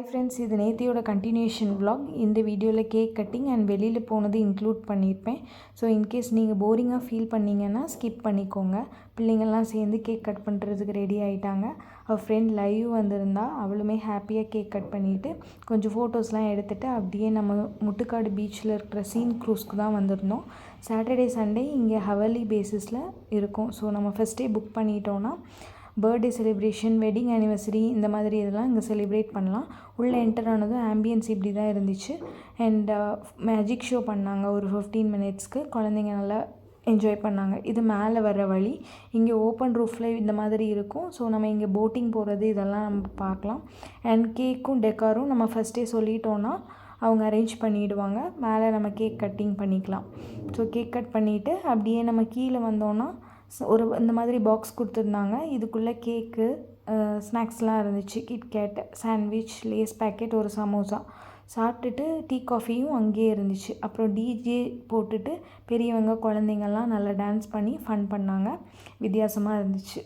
Friends, இது நேத்தியோட continuation vlog. இந்த வீடியோவில் கேக் கட்டிங் அண்ட் வெளியில் போனது இன்க்ளூட் பண்ணியிருப்பேன். ஸோ இன்கேஸ் நீங்கள் போரிங்காக ஃபீல் பண்ணிங்கன்னா ஸ்கிப் பண்ணிக்கோங்க. பிள்ளைங்கள்லாம் சேர்ந்து கேக் கட் பண்ணுறதுக்கு ரெடி ஆகிட்டாங்க. அவள் ஃப்ரெண்ட் லைவ் வந்திருந்தா, அவளுமே ஹாப்பியாக கேக் கட் பண்ணிவிட்டு கொஞ்சம் ஃபோட்டோஸ்லாம் எடுத்துகிட்டு அப்படியே நம்ம முட்டுக்காடு பீச்சில் இருக்கிற சீன் க்ரூஸ்க்கு தான் வந்திருந்தோம். சாட்டர்டே சண்டே இங்கே ஹவர்லி பேசிஸில் இருக்கும். ஸோ நம்ம ஃபஸ்ட்டே புக் பண்ணிட்டோன்னா பர்த்டே செலிப்ரேஷன், வெட்டிங் ஆனிவர்சரி இந்த மாதிரி இதெல்லாம் இங்கே செலிப்ரேட் பண்ணலாம். உள்ளே என்டர் ஆனதும் ஆம்பியன்ஸ் இப்படி தான் இருந்துச்சு. அண்ட் மேஜிக் ஷோ பண்ணாங்க ஒரு 15 மினிட்ஸ்க்கு. குழந்தைங்க நல்லா என்ஜாய் பண்ணாங்க. இது மேலே வர வழி. இங்கே ஓப்பன் ரூஃபில் இந்த மாதிரி இருக்கும். ஸோ நம்ம இங்கே போட்டிங் போகிறது இதெல்லாம் நம்ம பார்க்கலாம். அண்ட் கேக்கும் டெக்காரும் நம்ம ஃபஸ்ட்டே சொல்லிட்டோன்னா அவங்க அரேஞ்ச் பண்ணிவிடுவாங்க. மேலே நம்ம கேக் கட்டிங் பண்ணிக்கலாம். ஸோ கேக் கட் பண்ணிவிட்டு அப்படியே நம்ம கீழே வந்தோன்னா ஒரு இந்த மாதிரி பாக்ஸ் கொடுத்துருந்தாங்க. இதுக்குள்ளே கேக்கு, ஸ்நாக்ஸ்லாம் இருந்துச்சு. கிட்கேட், சாண்ட்விச், லேஸ் பேக்கெட், ஒரு சமோசா சாப்பிட்டுட்டு டீ காஃபியும் அங்கேயே இருந்துச்சு. அப்புறம் டிஜே போட்டுட்டு பெரியவங்க குழந்தைங்கள்லாம் நல்லா டான்ஸ் பண்ணி ஃபன் பண்ணாங்க. வித்தியாசமாக இருந்துச்சு.